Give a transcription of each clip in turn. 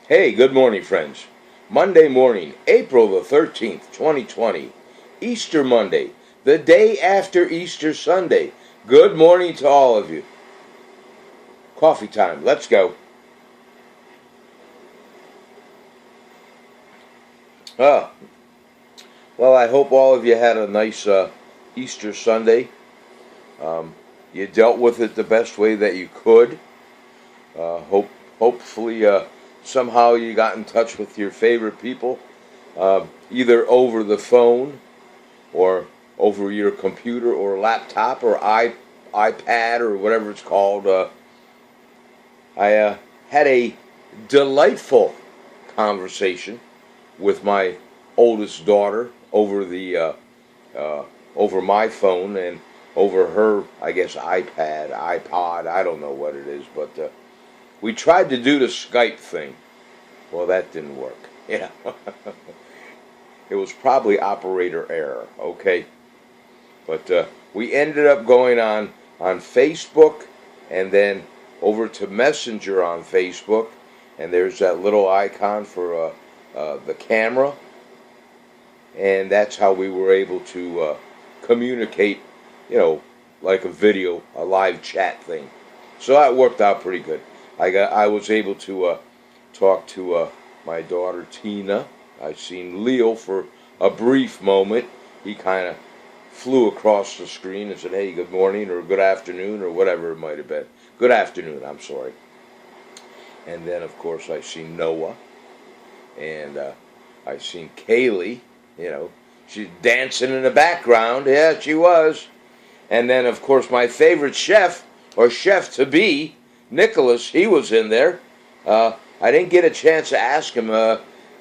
Hey, good morning, friends. Monday morning, April the 13th, 2020. Easter Monday, the day after Easter Sunday. Good morning to all of you. Coffee time. Let's go. Ah, well, I hope all of you had a nice Easter Sunday. You dealt with it the best way that you could. Hopefully, somehow you got in touch with your favorite people, either over the phone or over your computer or laptop or iPad or whatever it's called. I had a delightful conversation with my oldest daughter over my phone and over her, I guess, iPad, iPod. I don't know what it is, but we tried to do the Skype thing. Well, that didn't work. Yeah. It was probably operator error, okay? But we ended up going on Facebook and then over to Messenger on Facebook, and there's that little icon for the camera, and that's how we were able to communicate, like a video, a live chat thing. So that worked out pretty good. I was able to talk to my daughter Tina. I seen Leo for a brief moment. He kind of flew across the screen and said, "Hey, good morning," or "Good afternoon," or whatever it might have been. Good afternoon, I'm sorry. And then, of course, I seen Noah, and I seen Kaylee. She's dancing in the background. Yeah, she was. And then, of course, my favorite chef, or chef-to-be, Nicholas, he was in there. I didn't get a chance to ask him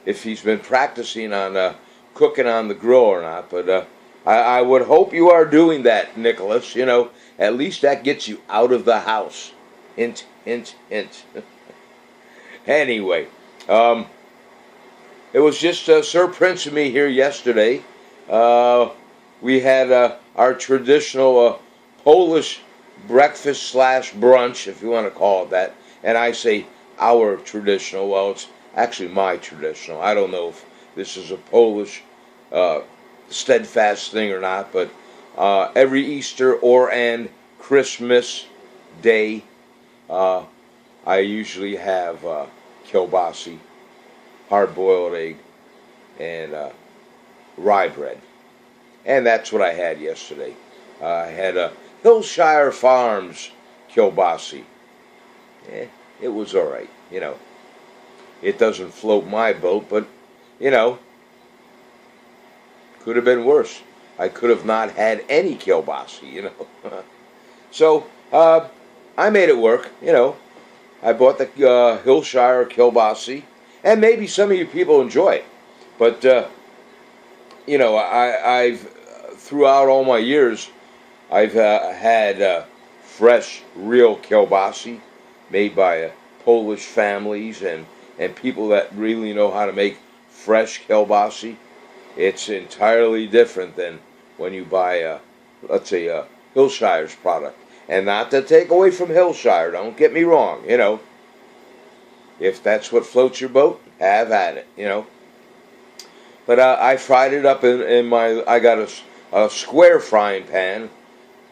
if he's been practicing on cooking on the grill or not, but I would hope you are doing that, Nicholas. At least that gets you out of the house. Hint, hint, hint. Anyway, it was just Sir Prince and me here yesterday. We had our traditional Polish breakfast slash brunch, if you want to call it that. And I say our traditional. Well, it's actually my traditional. I don't know if this is a Polish steadfast thing or not, but every Easter and Christmas Day, I usually have kielbasi, hard-boiled egg, and rye bread. And that's what I had yesterday. I had a Hillshire Farms kielbasi. It was all right. It doesn't float my boat, but could have been worse. I could have not had any kielbasi. So I made it work. I bought the Hillshire kielbasi, and maybe some of you people enjoy it, but I've throughout all my years, I've had fresh, real kielbasi made by Polish families and people that really know how to make fresh kielbasi. It's entirely different than when you buy, let's say, Hillshire's product. And not to take away from Hillshire, don't get me wrong, If that's what floats your boat, have at it, But I fried it up in I got a square frying pan,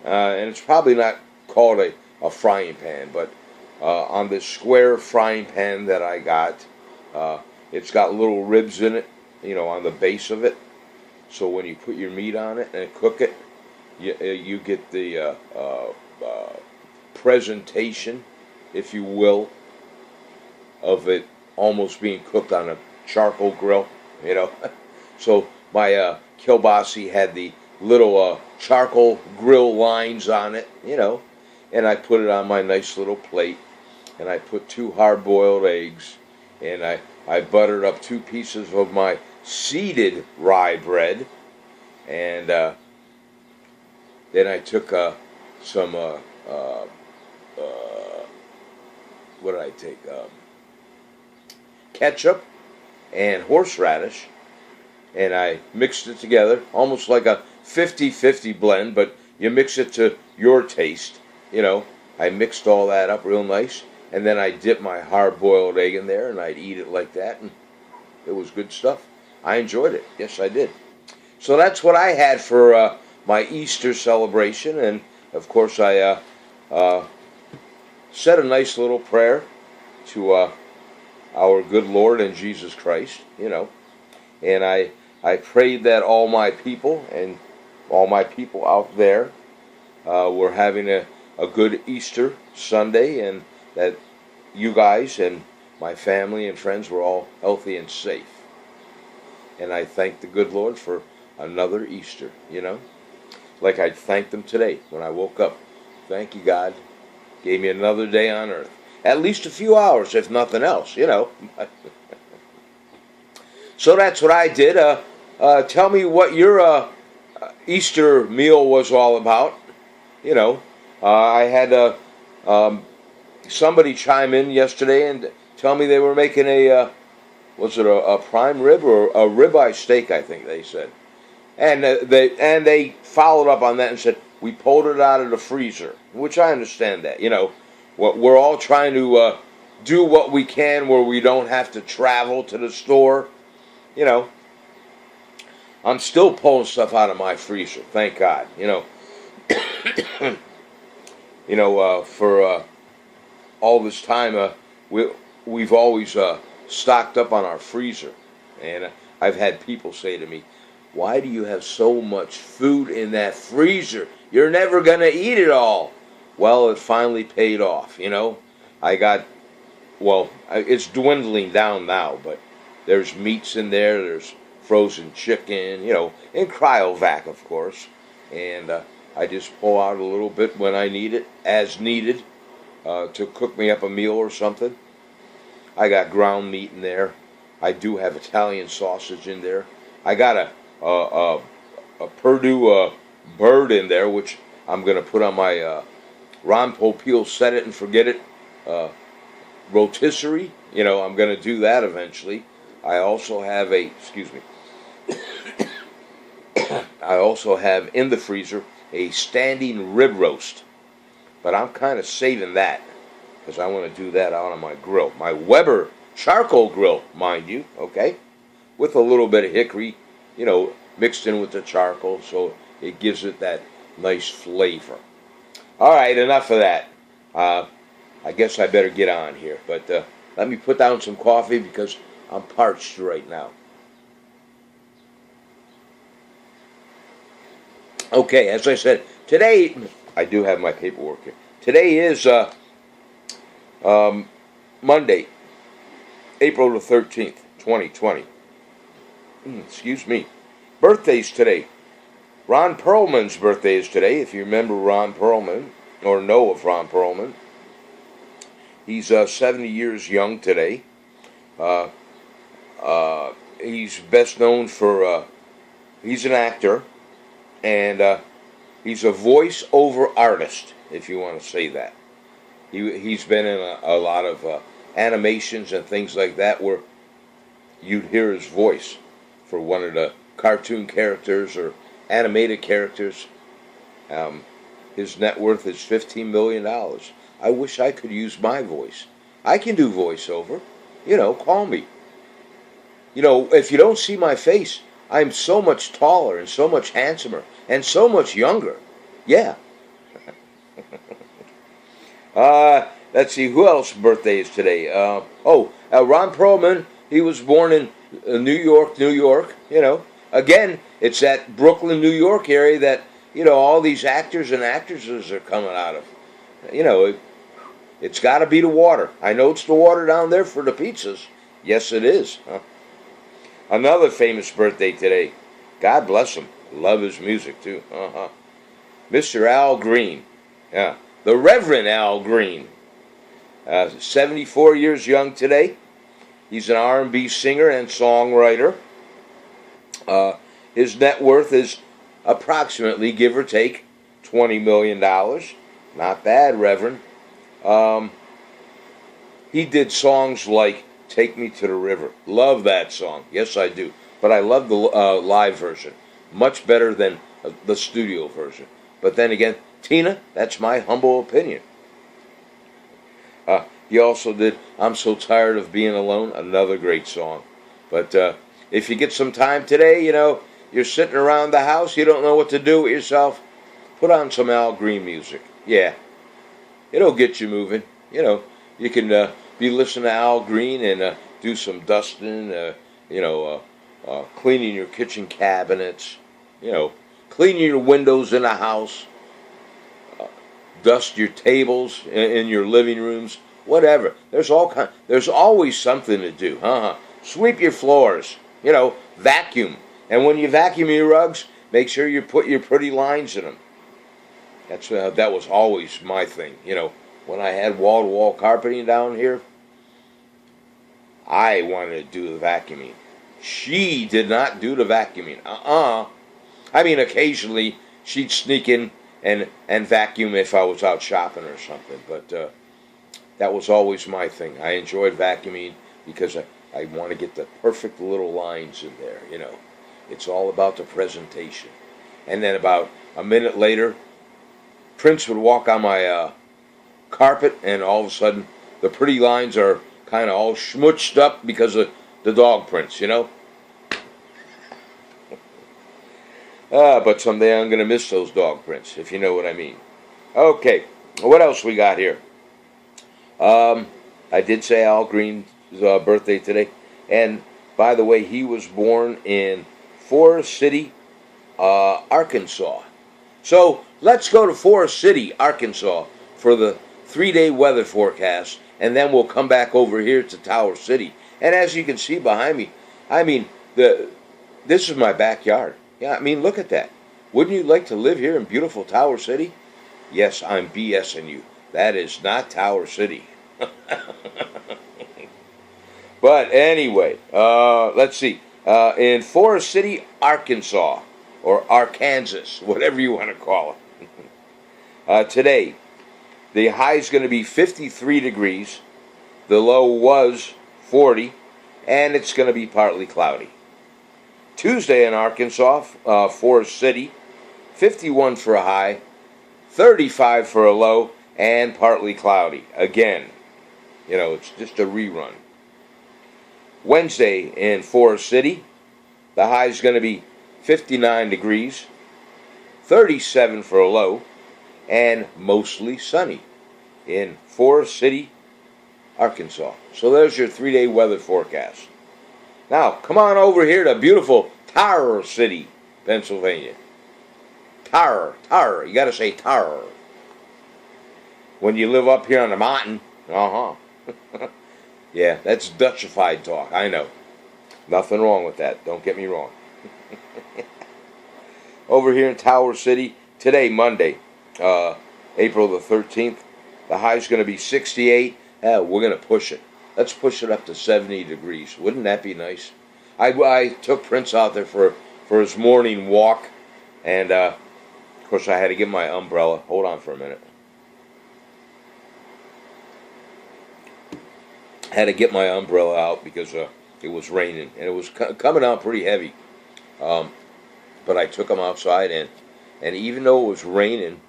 and it's probably not called a frying pan, but on this square frying pan that I got, it's got little ribs in it, on the base of it. So when you put your meat on it and cook it, you get the presentation, if you will, of it almost being cooked on a charcoal grill, So my kielbasi had the little charcoal grill lines on it, and I put it on my nice little plate, and I put 2 hard-boiled eggs, and I buttered up 2 pieces of my seeded rye bread, and then I took some, what did I take? Ketchup and horseradish, and I mixed it together, almost like a 50-50 blend, but you mix it to your taste, I mixed all that up real nice, and then I'd dip my hard-boiled egg in there, and I'd eat it like that, and it was good stuff. I enjoyed it. Yes, I did. So that's what I had for my Easter celebration, and of course I said a nice little prayer to our good Lord and Jesus Christ, and I prayed that all my people and all my people out there were having a good Easter Sunday, and that you guys and my family and friends were all healthy and safe. And I thank the good Lord for another Easter, like I thanked Him today when I woke up. Thank you, God. Gave me another day on earth. At least a few hours, if nothing else, So that's what I did. Tell me what your Easter meal was all about. I had somebody chime in yesterday and tell me they were making was it a prime rib or a ribeye steak, I think they said. And they followed up on that and said, we pulled it out of the freezer, which I understand that. We're all trying to do what we can where we don't have to travel to the store. I'm still pulling stuff out of my freezer, thank God. For all this time, we've always stocked up on our freezer. And I've had people say to me, why do you have so much food in that freezer? You're never going to eat it all. Well, it finally paid off, it's dwindling down now, but there's meats in there, there's frozen chicken, in cryovac, of course. And I just pull out a little bit when I need it, as needed, to cook me up a meal or something. I got ground meat in there. I do have Italian sausage in there. I got a Purdue bird in there, which I'm going to put on my Ron Popeil set it and forget it rotisserie. I'm going to do that eventually. I also have I also have in the freezer a standing rib roast, but I'm kind of saving that because I want to do that out on my grill, my Weber charcoal grill, mind you, okay, with a little bit of hickory, mixed in with the charcoal, so it gives it that nice flavor. All right, enough of that. I guess I better get on here, but let me put down some coffee because I'm parched right now. Okay, as I said, today, I do have my paperwork here. Today is Monday, April the 13th, 2020. Excuse me. Birthdays today. Ron Perlman's birthday is today, if you remember Ron Perlman, or know of Ron Perlman. He's 70 years young today. He's best known for, he's an actor, and he's a voice-over artist, if you want to say that. He's been in a lot of animations and things like that where you'd hear his voice for one of the cartoon characters or animated characters. His net worth is $15 million. I wish I could use my voice. I can do voiceover. Call me. If you don't see my face, I'm so much taller and so much handsomer and so much younger. Yeah. Let's see, who else's birthday is today? Ron Perlman, he was born in New York, Again, it's that Brooklyn, New York area that, all these actors and actresses are coming out of. It's got to be the water. I know it's the water down there for the pizzas. Yes, it is. Another famous birthday today. God bless him. Love his music, too. Mr. Al Green. Yeah. The Reverend Al Green. 74 years young today. He's an R&B singer and songwriter. His net worth is approximately, give or take, $20 million. Not bad, Reverend. He did songs like Take Me to the River. Love that song. Yes, I do. But I love the live version. Much better than the studio version. But then again, Tina, that's my humble opinion. He also did I'm So Tired of Being Alone, another great song. But if you get some time today, you're sitting around the house, you don't know what to do with yourself, put on some Al Green music. Yeah, it'll get you moving. You can be listening to Al Green and do some dusting, cleaning your kitchen cabinets, cleaning your windows in the house, dust your tables in your living rooms, whatever. There's always something to do. Sweep your floors, vacuum. And when you vacuum your rugs, make sure you put your pretty lines in them. That was always my thing. When I had wall-to-wall carpeting down here, I wanted to do the vacuuming. She did not do the vacuuming. I mean, occasionally she'd sneak in and vacuum if I was out shopping or something. But that was always my thing. I enjoyed vacuuming because I want to get the perfect little lines in there. It's all about the presentation. And then about a minute later, Prince would walk on my carpet, and all of a sudden the pretty lines are kind of all schmooched up because of the dog prints, But someday I'm going to miss those dog prints, if you know what I mean. Okay, what else we got here? I did say Al Green's birthday today. And, by the way, he was born in Forest City, Arkansas. So, let's go to Forest City, Arkansas for the 3-day weather forecast, and then we'll come back over here to Tower City. And as you can see behind me, this is my backyard. Yeah, look at that. Wouldn't you like to live here in beautiful Tower City? Yes, I'm BSing you. That is not Tower City. But anyway, let's see. In Forest City, Arkansas, or Arkansas, whatever you want to call it. Today, the high is going to be 53 degrees. The low was 40, and it's going to be partly cloudy. Tuesday in Arkansas, Forest City, 51 for a high, 35 for a low, and partly cloudy. Again, it's just a rerun. Wednesday in Forest City, the high is going to be 59 degrees, 37 for a low, and mostly sunny in Forest City, Arkansas. So there's your 3-day weather forecast. Now, come on over here to beautiful Tower City, Pennsylvania. Tower. You got to say Tower. When you live up here on the mountain, Yeah, that's Dutchified talk, I know. Nothing wrong with that, don't get me wrong. Over here in Tower City, today, Monday, April the 13th, the high is going to be 68. We're going to push it. Let's push it up to 70 degrees. Wouldn't that be nice? I took Prince out there for his morning walk, and of course I had to get my umbrella. Hold on for a minute. Had to get my umbrella out because it was raining, and it was coming out pretty heavy. But I took him outside, and even though it was raining,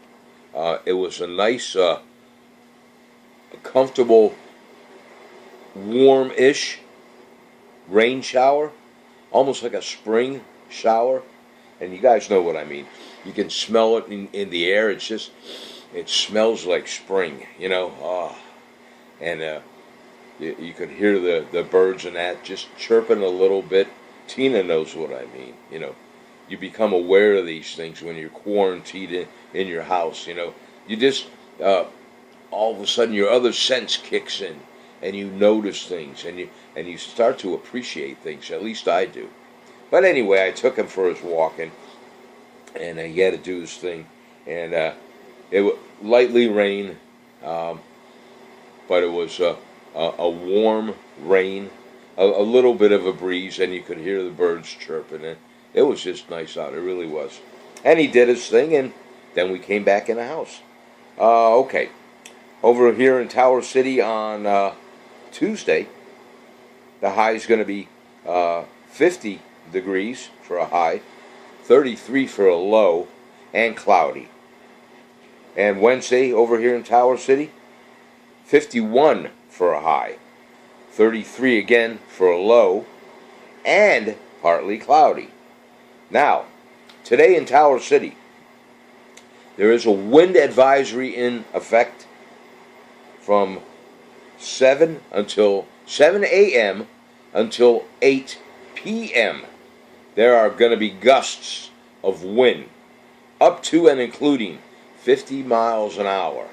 it was a nice, comfortable, warm-ish rain shower, almost like a spring shower. And you guys know what I mean. You can smell it in the air. It smells like spring, and you could hear the birds and that just chirping a little bit. Tina knows what I mean. You become aware of these things when you're quarantined in your house. You just all of a sudden your other sense kicks in, and you notice things, and you start to appreciate things. At least I do. But anyway, I took him for his walk, and he had to do his thing, and it would lightly rain, but it was a warm rain, a little bit of a breeze, and you could hear the birds chirping. And it was just nice out. It really was. And he did his thing, and then we came back in the house. Okay. Over here in Tower City on Tuesday, the high is going to be 50 degrees for a high, 33 for a low, and cloudy. And Wednesday over here in Tower City, 51 for a high. 33 again for a low. And partly cloudy. Now, today in Tower City, there is a wind advisory in effect from 7 a.m. until 8 p.m. There are going to be gusts of wind up to and including 50 miles an hour.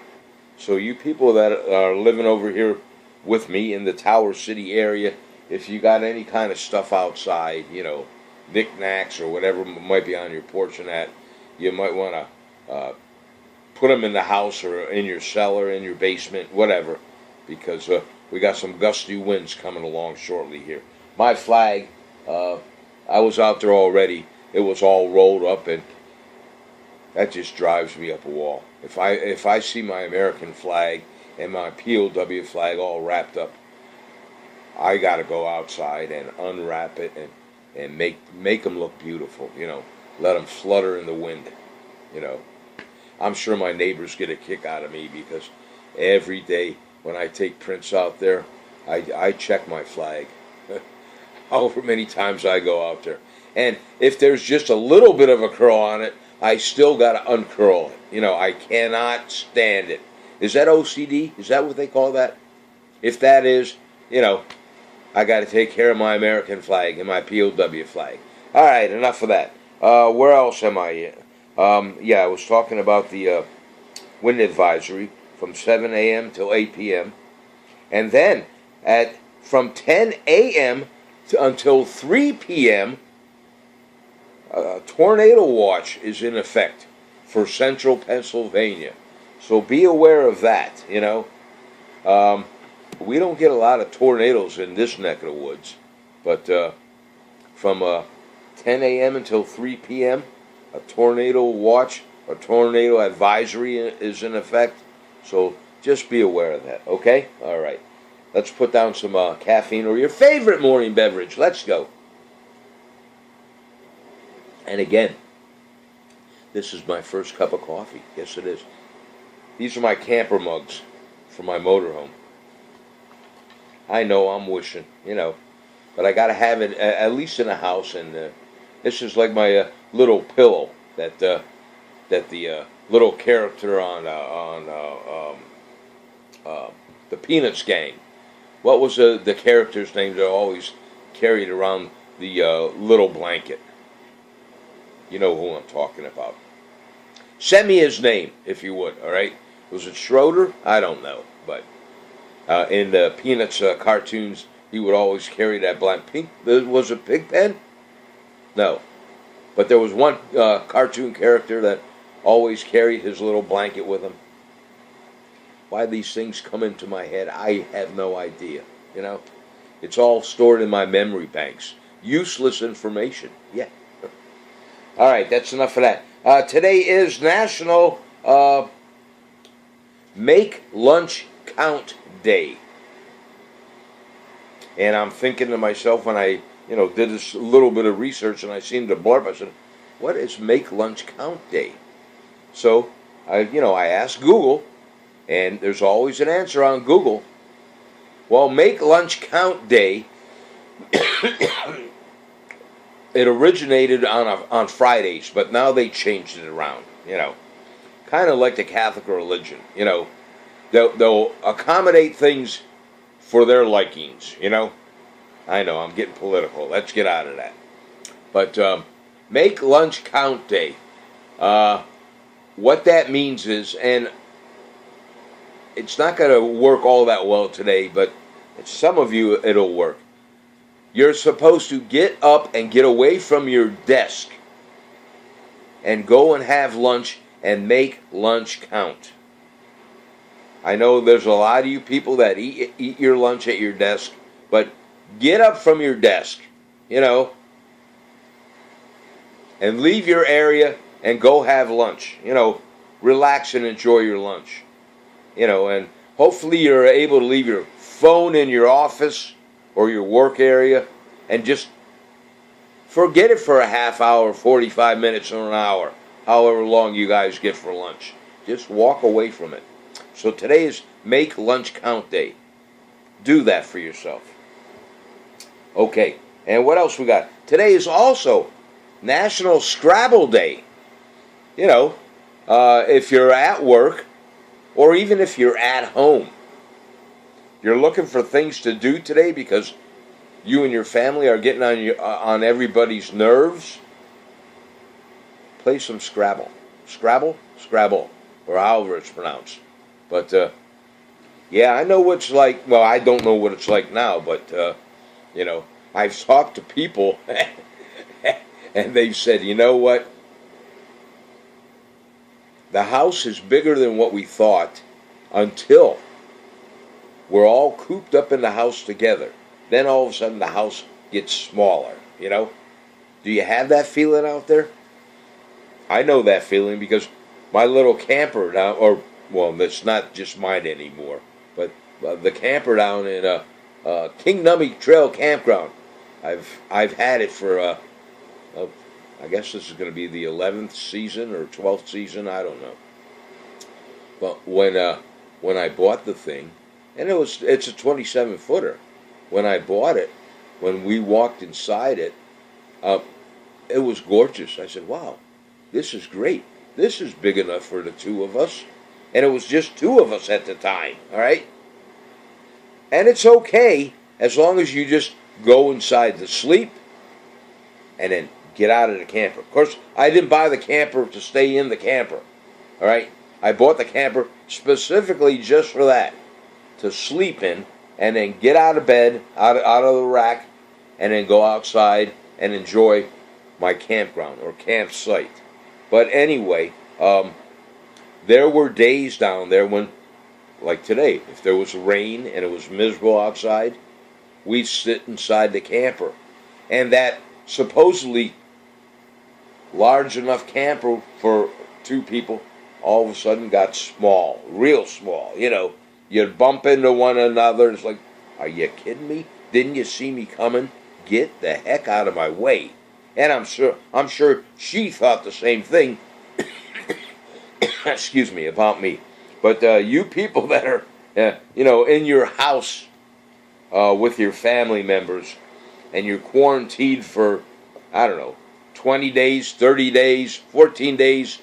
So you people that are living over here with me in the Tower City area, if you got any kind of stuff outside, knickknacks or whatever might be on your porch and that, you might want to put them in the house or in your cellar, in your basement, whatever, because we got some gusty winds coming along shortly here. My flag, I was out there already. It was all rolled up, and that just drives me up a wall. If I see my American flag and my POW flag all wrapped up, I got to go outside and unwrap it and make them look beautiful. Let them flutter in the wind. I'm sure my neighbors get a kick out of me because every day when I take prints out there, I check my flag. However many times I go out there. And if there's just a little bit of a curl on it, I still got to uncurl it. I cannot stand it. Is that OCD? Is that what they call that? If that is, I got to take care of my American flag and my POW flag. All right, enough of that. Where else am I? I was talking about the wind advisory from 7 a.m. till 8 p.m. And then from 10 a.m. until 3 p.m., a tornado watch is in effect for central Pennsylvania. So be aware of that, we don't get a lot of tornadoes in this neck of the woods, but from 10 a.m. until 3 p.m., a tornado watch, a tornado advisory is in effect. So just be aware of that, okay? All right. Let's put down some caffeine or your favorite morning beverage. Let's go. And again, this is my first cup of coffee. Yes, it is. These are my camper mugs for my motorhome. I know I'm wishing, but I got to have it at least in the house. And this is like my little pillow that the little character on the Peanuts gang. What was the character's name that always carried around the little blanket? You know who I'm talking about. Send me his name, if you would, all right? Was it Schroeder? I don't know, but in the Peanuts cartoons, he would always carry that blanket. Was it Pigpen? No. But there was one cartoon character that always carried his little blanket with him. Why these things come into my head, I have no idea, It's all stored in my memory banks. Useless information, yeah. All right, that's enough of that. Today is National Make Lunch Count Day. And I'm thinking to myself when I, did this little bit of research and I seen the blurb, I said, what is Make Lunch Count Day? So, I asked Google, and there's always an answer on Google. Well, Make Lunch Count Day, it originated on Fridays, but now they changed it around, Kind of like the Catholic religion, They'll accommodate things for their likings, I know, I'm getting political. Let's get out of that. But Make Lunch Count Day. What that means is, and it's not going to work all that well today, but some of you it'll work. You're supposed to get up and get away from your desk and go and have lunch and make lunch count. I know there's a lot of you people that eat your lunch at your desk, but get up from your desk, and leave your area and go have lunch. Relax and enjoy your lunch. And hopefully you're able to leave your phone in your office or your work area and just forget it for a half hour, 45 minutes, or an hour, however long you guys get for lunch. Just walk away from it. So today is Make Lunch Count Day. Do that for yourself. Okay, and what else we got? Today is also National Scrabble Day. You know, if you're at work or even if you're at home, you're looking for things to do today because you and your family are getting on everybody's nerves. Play some Scrabble. Scrabble? Scrabble. Or however it's pronounced. But, yeah, I know what it's like. Well, I don't know what it's like now, but, you know, I've talked to people and they've said, you know what? The house is bigger than what we thought until we're all cooped up in the house together. Then all of a sudden the house gets smaller, you know? Do you have that feeling out there? I know that feeling because my little camper now, well, it's not just mine anymore, but the camper down in King Nummy Trail Campground, I've had it for, I guess this is going to be the 11th season or 12th season, I don't know. But when I bought the thing, and it's a 27-footer. When I bought it, when we walked inside it, it was gorgeous. I said, wow, this is great. This is big enough for the two of us. And it was just two of us at the time, all right? And it's okay as long as you just go inside to sleep and then get out of the camper. Of course, I didn't buy the camper to stay in the camper, all right? I bought the camper specifically just for that, to sleep in and then get out of bed, out of the rack, and then go outside and enjoy my campground or campsite. But anyway, there were days down there when, like today, if there was rain and it was miserable outside, we'd sit inside the camper. And that supposedly large enough camper for two people all of a sudden got small, real small. You know, you'd bump into one another. It's like, are you kidding me? Didn't you see me coming? Get the heck out of my way. And I'm sure she thought the same thing, excuse me, about me. But you people that are, you know, in your house with your family members and you're quarantined for, I don't know, 20 days, 30 days, 14 days,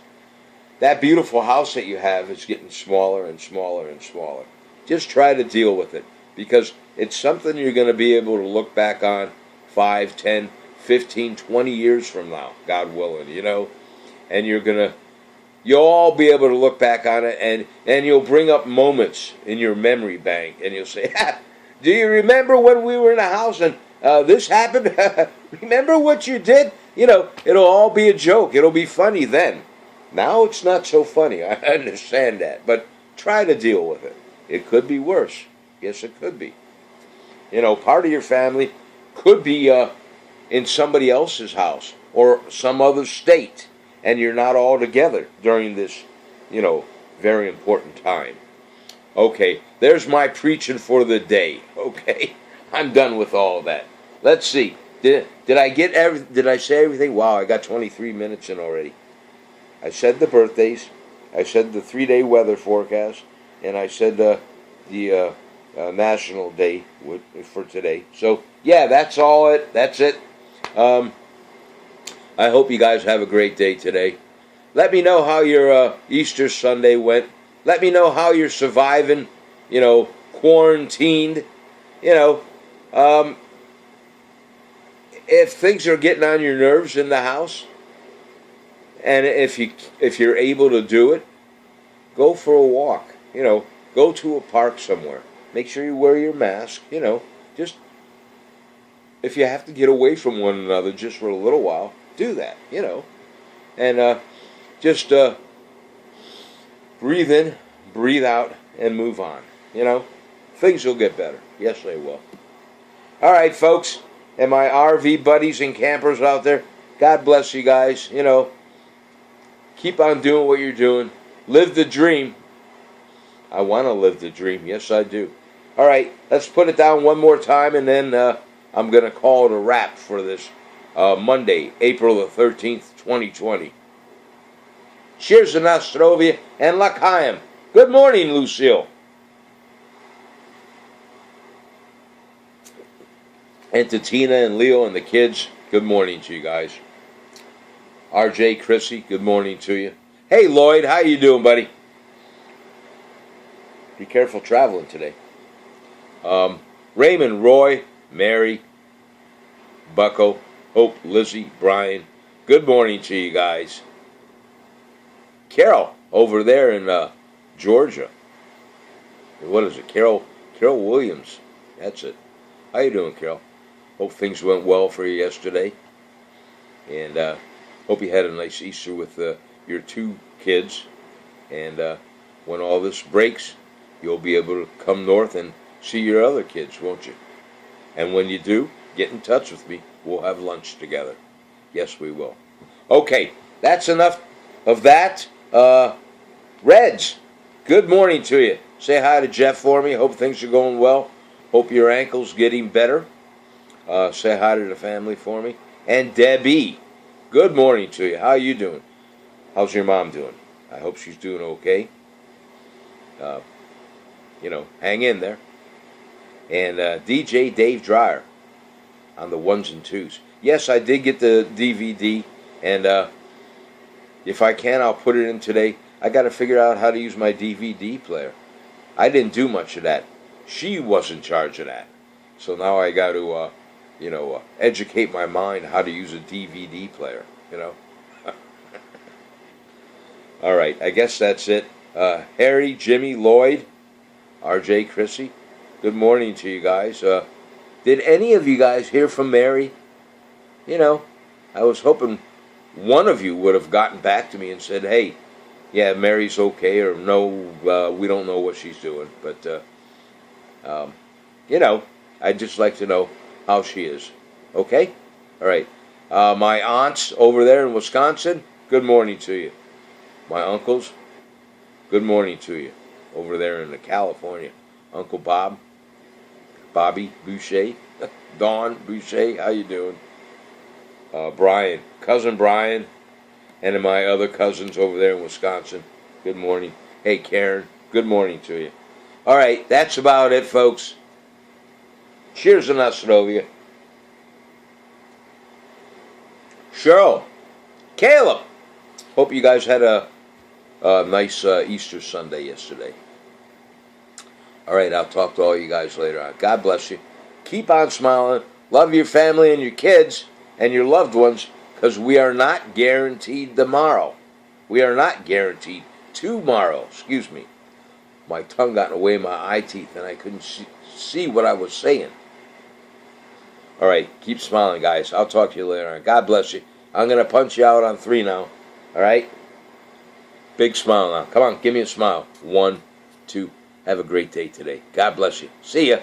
that beautiful house that you have is getting smaller and smaller and smaller. Just try to deal with it because it's something you're going to be able to look back on 5, 10, 15, 20 years from now, God willing, you know, and you'll all be able to look back on it and you'll bring up moments in your memory bank and you'll say, do you remember when we were in the house and this happened? Remember what you did? You know, it'll all be a joke. It'll be funny then. Now it's not so funny. I understand that. But try to deal with it. It could be worse. Yes, it could be. You know, part of your family could be in somebody else's house or some other state, and you're not all together during this, you know, very important time. Okay, there's my preaching for the day. Okay, I'm done with all that. Let's see. Did I say everything? Wow, I got 23 minutes in already. I said the birthdays, I said the 3-day weather forecast, and I said the National Day for today. So, yeah, that's it. I hope you guys have a great day today. Let me know how your Easter Sunday went. Let me know how you're surviving, you know, quarantined. You know, if things are getting on your nerves in the house, and if you're able to do it, go for a walk. You know, go to a park somewhere. Make sure you wear your mask. You know, just if you have to get away from one another just for a little while, do that. You know, and just breathe in, breathe out, and move on. You know, things will get better. Yes, they will. All right, folks, and my RV buddies and campers out there, God bless you guys. You know, keep on doing what you're doing. Live the dream. I want to live the dream. Yes, I do. All right, let's put it down one more time, and then I'm going to call it a wrap for this Monday, April the 13th, 2020. Cheers to Nostrovia and L'chaim. Good morning, Lucille. And to Tina and Leo and the kids, good morning to you guys. RJ, Chrissy, good morning to you. Hey Lloyd, how you doing, buddy? Be careful traveling today. Raymond, Roy, Mary, Bucko, Hope, Lizzie, Brian, good morning to you guys. Carol, over there in Georgia. What is it? Carol Williams. That's it. How you doing, Carol? Hope things went well for you yesterday. And hope you had a nice Easter with your 2 kids. And when all this breaks, you'll be able to come north and see your other kids, won't you? And when you do, get in touch with me. We'll have lunch together. Yes, we will. Okay, that's enough of that. Reds, good morning to you. Say hi to Jeff for me. Hope things are going well. Hope your ankle's getting better. Say hi to the family for me. And Debbie, good morning to you. How you doing? How's your mom doing? I hope she's doing okay. Hang in there. And DJ Dave Dreyer on the 1s and 2s. Yes, I did get the DVD, and if I can, I'll put it in today. I got to figure out how to use my DVD player. I didn't do much of that. She was in charge of that. So now I got to, educate my mind how to use a DVD player, All right, I guess that's it. Harry, Jimmy, Lloyd, RJ, Chrissy, good morning to you guys. Did any of you guys hear from Mary? I was hoping one of you would have gotten back to me and said, hey, yeah, Mary's okay, or no, we don't know what she's doing. But, I'd just like to know how she is. Okay? All right. My aunts over there in Wisconsin, good morning to you. My uncles, good morning to you. Over there in California. Uncle Bob, Bobby Boucher, Dawn Boucher, how you doing? Brian, cousin Brian, and my other cousins over there in Wisconsin, good morning. Hey Karen, good morning to you. All right, that's about it, folks. Cheers to Nostrovia. Cheryl, Caleb, hope you guys had a nice Easter Sunday yesterday. All right, I'll talk to all you guys later on. God bless you. Keep on smiling. Love your family and your kids and your loved ones, because we are not guaranteed tomorrow. We are not guaranteed tomorrow. Excuse me. My tongue got in the way of my eye teeth, and I couldn't see what I was saying. All right, keep smiling, guys. I'll talk to you later on. God bless you. I'm going to punch you out on 3 now. All right? Big smile now. Come on, give me a smile. 1, 2. Have a great day today. God bless you. See ya.